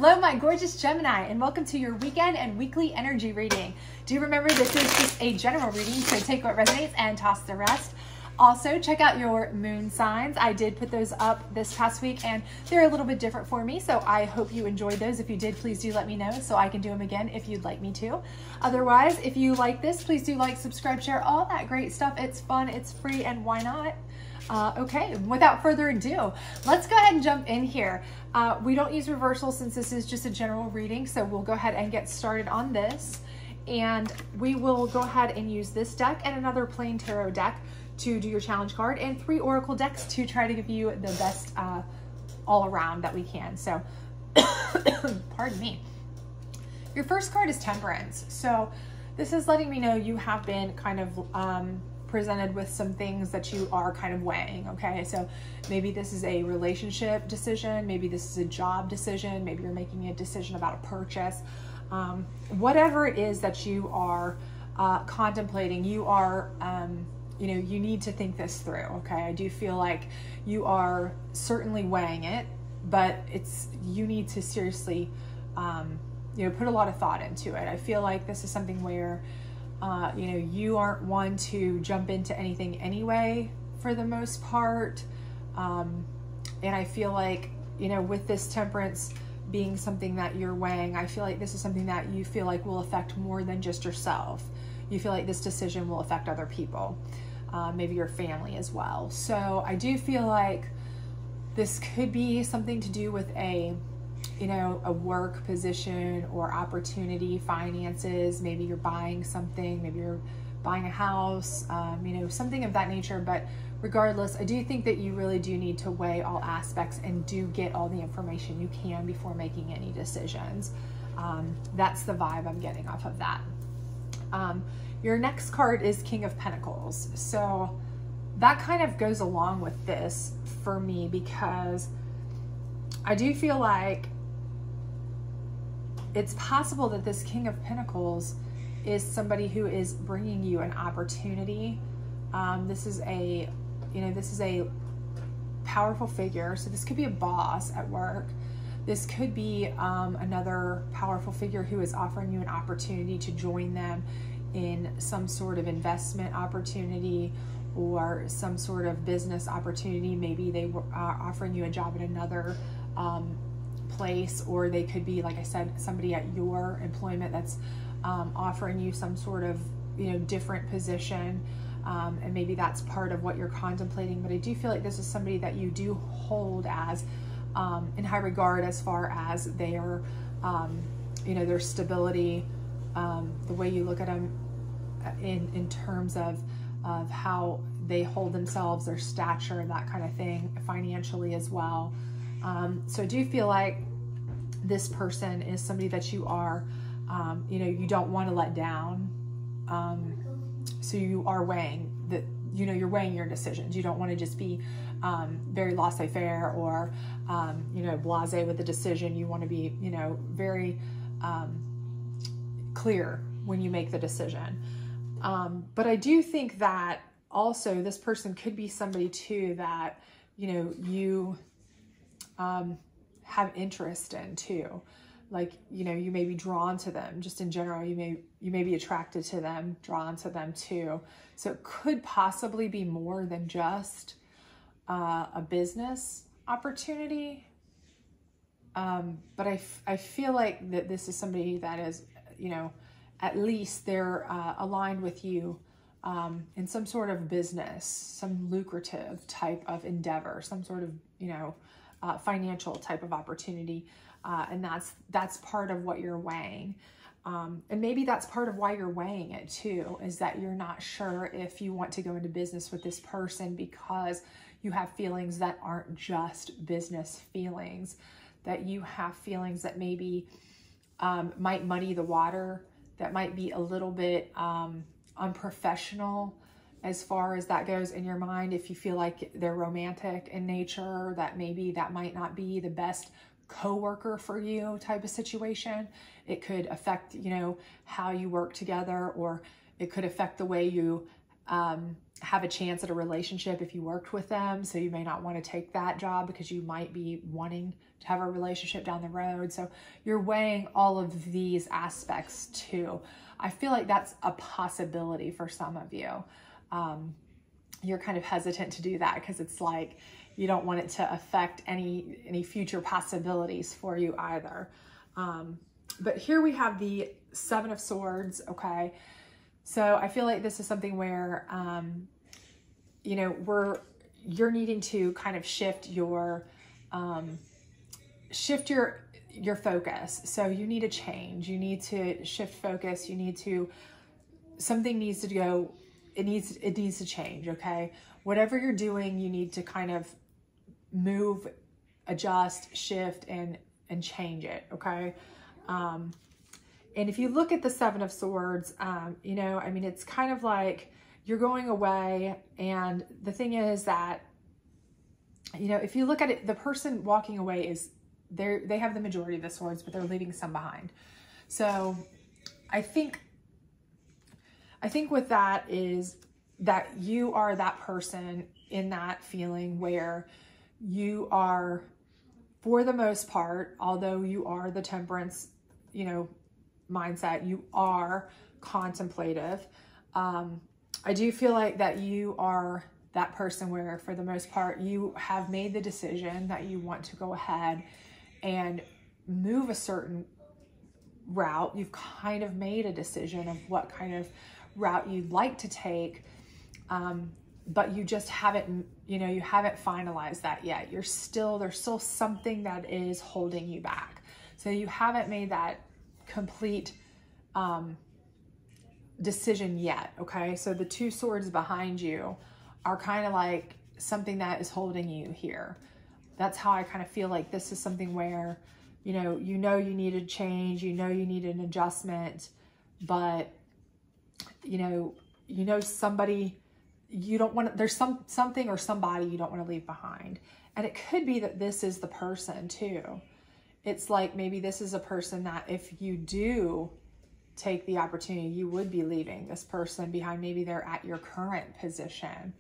Hello, my gorgeous Gemini, and welcome to your weekend and weekly energy reading. Do remember this is just a general reading, so take what resonates and toss the rest. Also, check out your moon signs. I did put those up this past week, and they're a little bit different for me, so I hope you enjoyed those. If you did, please do let me know so I can do them again if you'd like me to. Otherwise, if you like this, please do like, subscribe, share, all that great stuff. It's fun, it's free, and why not? Okay, without further ado, let's go ahead and jump in here. We don't use reversals since this is just a general reading, so we'll go ahead and get started on this. And we will go ahead and use this deck and another plain tarot deck to do your challenge card, and 3 oracle decks to try to give you the best all around that we can. So, pardon me. Your first card is Temperance. So this is letting me know you have been kind of presented with some things that you are kind of weighing, okay? So maybe this is a relationship decision, maybe this is a job decision, maybe you're making a decision about a purchase. Whatever it is that you are contemplating, you are, you know, you need to think this through, okay? I do feel like you are certainly weighing it, but you need to seriously, you know, put a lot of thought into it. I feel like this is something where you know, you aren't one to jump into anything anyway, for the most part. And I feel like, you know, with this Temperance being something that you're weighing, I feel like this is something that you feel like will affect more than just yourself. You feel like this decision will affect other people, maybe your family as well. So I do feel like this could be something to do with a, you know, a work position or opportunity, finances. Maybe you're buying something, maybe you're buying a house, you know, something of that nature. But regardless, I do think that you really do need to weigh all aspects and do get all the information you can before making any decisions. That's the vibe I'm getting off of that. Your next card is King of Pentacles. So that kind of goes along with this for me, because I do feel like it's possible that this King of Pentacles is somebody who is bringing you an opportunity. This is a, you know, this is a powerful figure. So this could be a boss at work. This could be another powerful figure who is offering you an opportunity to join them in some sort of investment opportunity or some sort of business opportunity. Maybe they were offering you a job at another place, or they could be, like I said, somebody at your employment that's offering you some sort of, you know, different position, and maybe that's part of what you're contemplating. But I do feel like this is somebody that you do hold as in high regard, as far as their you know, their stability, the way you look at them in terms of how they hold themselves, their stature, that kind of thing, financially as well. So I do feel like this person is somebody that you are, you know, you don't want to let down. So you are weighing that, you know, you're weighing your decisions. You don't want to just be very laissez-faire or, you know, blasé with the decision. You want to be, you know, very clear when you make the decision. But I do think that also this person could be somebody too that, you know, you have interest in too. Like, you know, you may be drawn to them just in general. You may be attracted to them, drawn to them too. So it could possibly be more than just a business opportunity. But I feel like that this is somebody that is, you know, at least they're aligned with you in some sort of business, some lucrative type of endeavor, some sort of, you know, financial type of opportunity. And that's part of what you're weighing. And maybe that's part of why you're weighing it too, is that you're not sure if you want to go into business with this person because you have feelings that aren't just business feelings, that you have feelings that maybe might muddy the water, that might be a little bit unprofessional as far as that goes in your mind. If you feel like they're romantic in nature, that maybe that might not be the best coworker for you type of situation. It could affect, you know, how you work together, or it could affect the way you have a chance at a relationship if you worked with them. So you may not want to take that job because you might be wanting to have a relationship down the road. So you're weighing all of these aspects too. I feel like that's a possibility for some of you. You're kind of hesitant to do that because it's like you don't want it to affect any future possibilities for you either. But here we have the Seven of Swords, okay? So I feel like this is something where, you know, you're needing to kind of shift your focus. So you need a change. You need to shift focus. You need to, something needs to go, it needs to change, okay? Whatever you're doing, you need to kind of move, adjust, shift, and change it, okay? And if you look at the Seven of Swords, you know, I mean, it's kind of like you're going away. And the thing is that, you know, if you look at it, the person walking away is, they have the majority of the swords, but they're leaving some behind. So I think with that is that you are that person in that feeling where you are, for the most part, although you are the Temperance, you know, mindset, you are contemplative. I do feel like that you are that person where, for the most part, you have made the decision that you want to go ahead and move a certain route. You've kind of made a decision of what kind of route you'd like to take, but you just haven't, you know, you haven't finalized that yet. There's still something that is holding you back. So you haven't made that complete decision yet, okay? So the Two Swords behind you are kind of like something that is holding you here. That's how I kind of feel like this is something where, you know you need a change, you need an adjustment, but you know somebody you don't want to, there's something or somebody you don't want to leave behind. And it could be that this is the person too. It's like maybe this is a person that if you do take the opportunity, you would be leaving this person behind. Maybe they're at your current position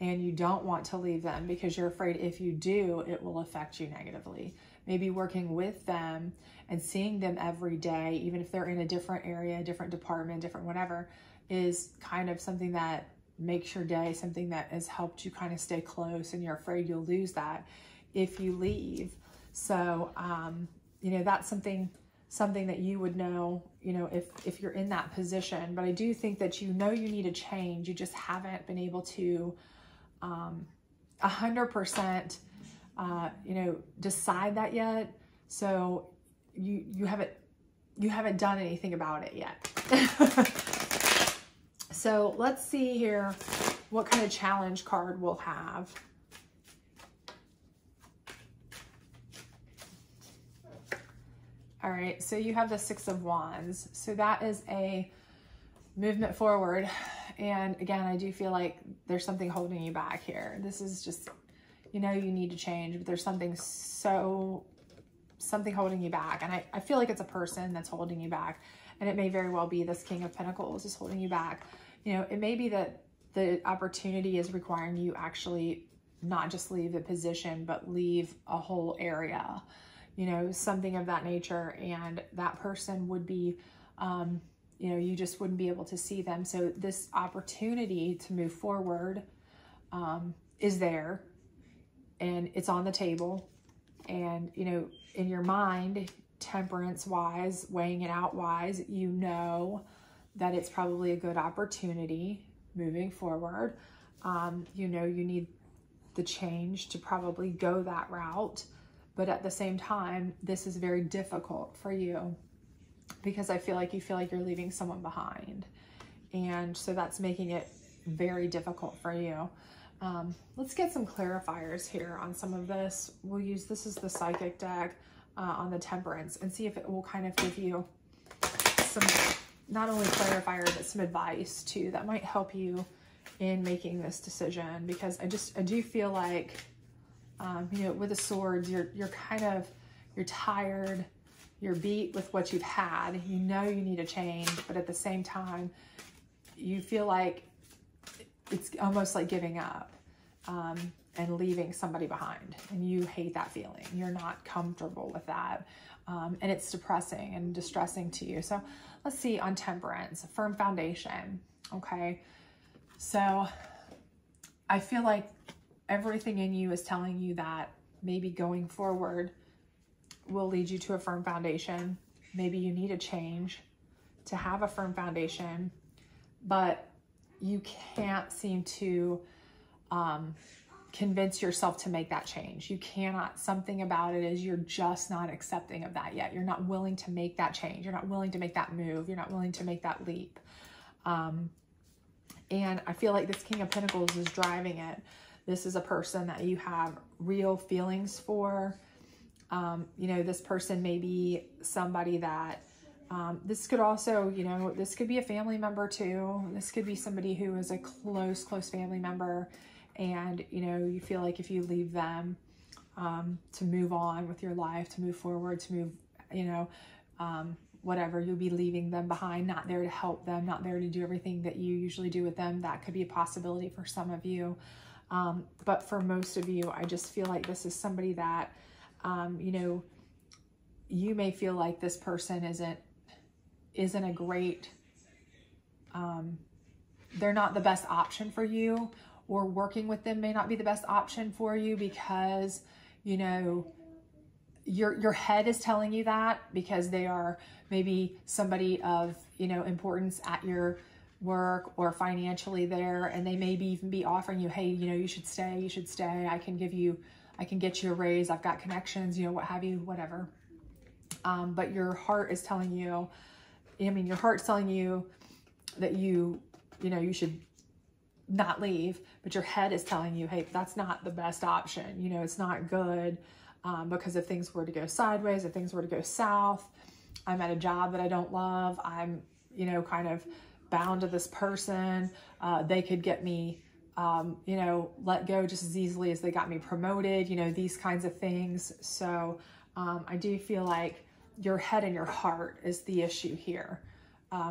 and you don't want to leave them because you're afraid if you do, it will affect you negatively. Maybe working with them and seeing them every day, even if they're in a different area, different department, different whatever, is kind of something that makes your day, something that has helped you kind of stay close, and you're afraid you'll lose that if you leave. So, you know, that's something that you would know, you know, if you're in that position. But I do think that you know you need a change. You just haven't been able to 100%, you know, decide that yet. So you haven't done anything about it yet. So let's see here what kind of challenge card we'll have. All right, so you have the Six of Wands. So that is a movement forward. And again, I do feel like there's something holding you back here. This is just, you know, you need to change, but there's something holding you back. And I feel like it's a person that's holding you back. And it may very well be this King of Pentacles is holding you back. You know, it may be that the opportunity is requiring you actually not just leave the position, but leave a whole area, you know, something of that nature. And that person would be, you know, you just wouldn't be able to see them. So this opportunity to move forward is there, and it's on the table. And, you know, in your mind, temperance wise, weighing it out wise, you know that it's probably a good opportunity moving forward. You know, you need the change to probably go that route. But at the same time, this is very difficult for you because I feel like you feel like you're leaving someone behind. And so that's making it very difficult for you. Let's get some clarifiers here on some of this. We'll use, this is the Psychic deck on the Temperance, and see if it will kind of give you some, not only clarifier, but some advice too that might help you in making this decision. Because I do feel like, you know, with the Swords, you're tired, you're beat with what you've had, you know you need a change, but at the same time, you feel like it's almost like giving up and leaving somebody behind. And you hate that feeling. You're not comfortable with that. And it's depressing and distressing to you. So let's see on Temperance, firm foundation. Okay. So I feel like everything in you is telling you that maybe going forward will lead you to a firm foundation. Maybe you need a change to have a firm foundation, but you can't seem to convince yourself to make that change. You cannot. Something about it is you're just not accepting of that yet. You're not willing to make that change. You're not willing to make that move. You're not willing to make that leap. And I feel like this King of Pentacles is driving it. This is a person that you have real feelings for. You know, this person may be somebody that, this could also, you know, this could be a family member too. This could be somebody who is a close family member. And, you know, you feel like if you leave them, to move on with your life, to move forward, to move, you know, whatever, you'll be leaving them behind, not there to help them, not there to do everything that you usually do with them. That could be a possibility for some of you. But for most of you, I just feel like this is somebody that, you know, you may feel like this person isn't a great, they're not the best option for you, or working with them may not be the best option for you because, you know, your head is telling you that because they are maybe somebody of, you know, importance at your work or financially there. And they maybe even be offering you, hey, you know, you should stay. I can get you a raise. I've got connections, you know, what have you, whatever. But your heart is telling you, your heart's telling you that you know, you should not leave, but your head is telling you, hey, that's not the best option. You know, it's not good. Because if things were to go sideways, if things were to go south, I'm at a job that I don't love. I'm, you know, kind of bound to this person. They could get me, you know, let go just as easily as they got me promoted, you know, these kinds of things. So I do feel like your head and your heart is the issue here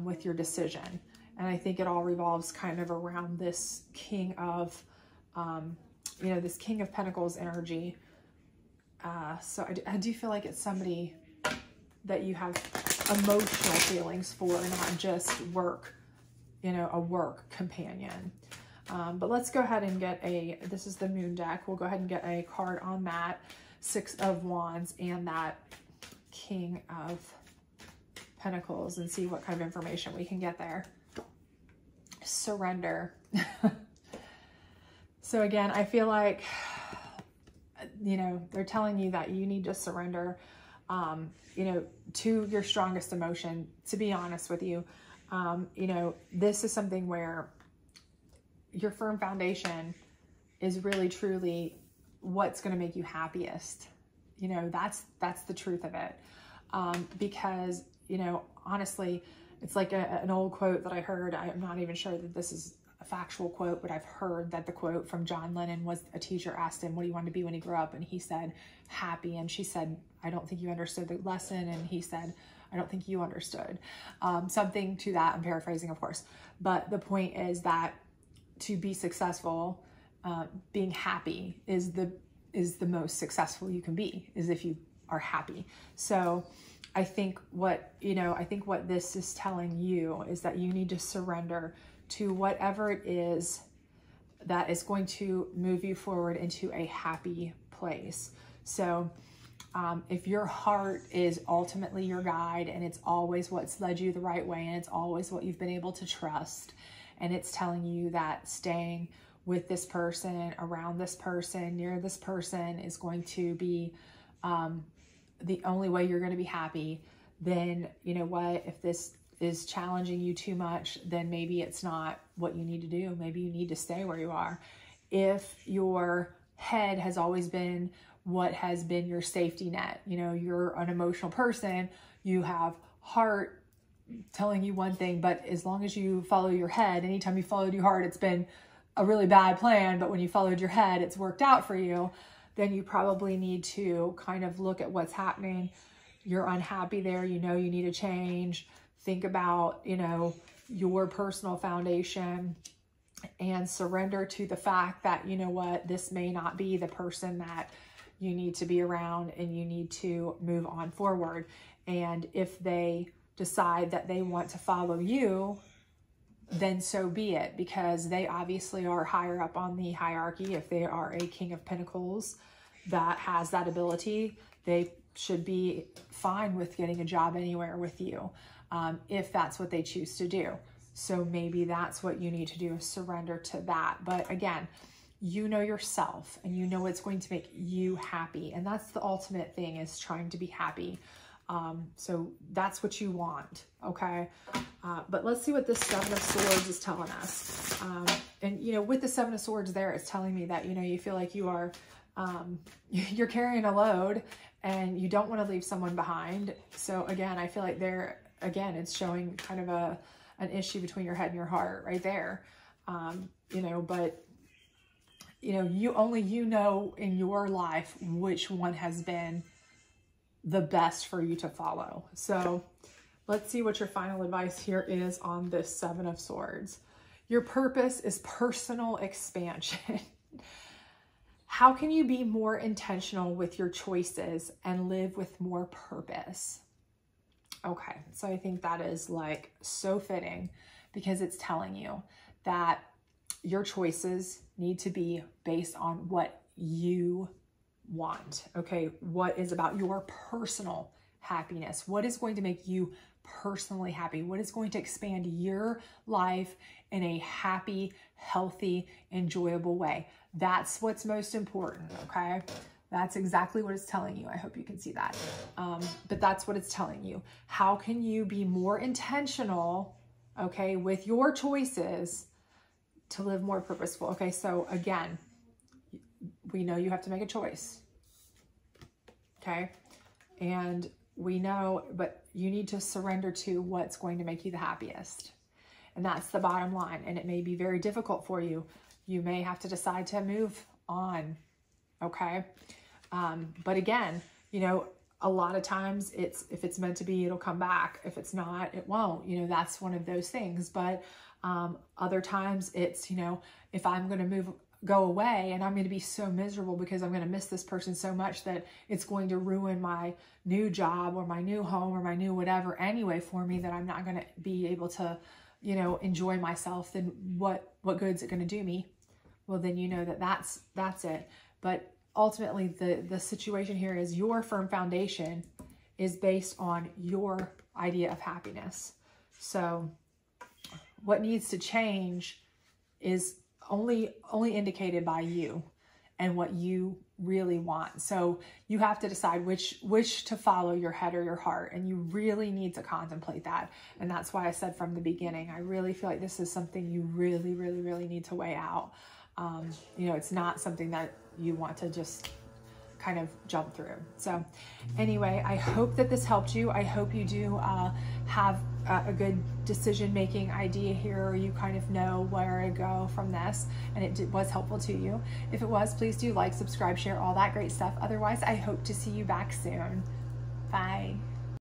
with your decision. And I think it all revolves kind of around this King of, you know, this King of Pentacles energy. So I do feel like it's somebody that you have emotional feelings for, not just work, you know, a work companion. But let's go ahead and get this is the Moon deck. We'll go ahead and get a card on that Six of Wands and that King of Pentacles and see what kind of information we can get there. Surrender. So again, I feel like, you know, they're telling you that you need to surrender, you know, to your strongest emotion. To be honest with you, you know, this is something where your firm foundation is really, truly what's going to make you happiest. You know, that's the truth of it. Because, you know, honestly, it's like an old quote that I heard. I'm not even sure that this is a factual quote, but I've heard that the quote from John Lennon was, a teacher asked him what do you want to be when he grew up, and he said happy, and she said, I don't think you understood the lesson, and he said, I don't think you understood. Something to that. I'm paraphrasing, of course, but the point is that to be successful, being happy is the most successful you can be, is if you are happy. So I think what this is telling you is that you need to surrender to whatever it is that is going to move you forward into a happy place. So if your heart is ultimately your guide, and it's always what's led you the right way, and it's always what you've been able to trust, and it's telling you that staying with this person, around this person, near this person is going to be the only way you're going to be happy, then you know what, if this is challenging you too much, then maybe it's not what you need to do. Maybe you need to stay where you are. If your head has always been what has been your safety net, you know, you're an emotional person, you have heart telling you one thing, but as long as you follow your head, anytime you followed your heart, it's been a really bad plan, but when you followed your head, it's worked out for you, then you probably need to kind of look at what's happening. You're unhappy there, you know, you need a change. Think about, you know, your personal foundation and surrender to the fact that, you know what, this may not be the person that you need to be around, and you need to move on forward. And if they decide that they want to follow you, then so be it, because they obviously are higher up on the hierarchy. If they are a King of Pentacles that has that ability, they should be fine with getting a job anywhere with you, if that's what they choose to do. So maybe that's what you need to do, is surrender to that. But again, you know yourself, and you know what's going to make you happy. And that's the ultimate thing, is trying to be happy. So that's what you want. Okay. But let's see what the Seven of Swords is telling us. And you know, with the Seven of Swords there, it's telling me that, you know, you feel like you are, you're carrying a load and you don't want to leave someone behind. So again, I feel like there, again, it's showing kind of an issue between your head and your heart right there. You know, but you know, you know in your life which one has been the best for you to follow. So let's see what your final advice here is on this Seven of Swords. Your purpose is personal expansion. How can you be more intentional with your choices and live with more purpose? Okay, so I think that is like so fitting, because it's telling you that your choices need to be based on what you want. Okay, what is about your personal happiness? What is going to make you personally happy? What is going to expand your life in a happy, healthy, enjoyable way? That's what's most important. Okay, that's exactly what it's telling you. I hope you can see that. But that's what it's telling you. How can you be more intentional, okay, with your choices to live more purposeful? Okay, so again, we know you have to make a choice, okay? And we know, but you need to surrender to what's going to make you the happiest. And that's the bottom line. And it may be very difficult for you. You may have to decide to move on, okay? But again, you know, a lot of times if it's meant to be, it'll come back. If it's not, it won't. You know, that's one of those things. But other times it's, you know, if I'm going to go away and I'm going to be so miserable because I'm going to miss this person so much that it's going to ruin my new job or my new home or my new whatever anyway for me, that I'm not going to be able to, you know, enjoy myself, then what good is it going to do me? Well, then you know that that's it. But ultimately the situation here is your firm foundation is based on your idea of happiness. So what needs to change is only indicated by you and what you really want. So you have to decide which to follow, your head or your heart, and you really need to contemplate that. And that's why I said from the beginning, I really feel like this is something you really, really, really need to weigh out. You know, it's not something that you want to just kind of jump through. So anyway, I hope that this helped you. I hope you do have a good decision-making idea here, or you kind of know where to go from this, and it was helpful to you. If it was, please do like, subscribe, share, all that great stuff. Otherwise, I hope to see you back soon. Bye.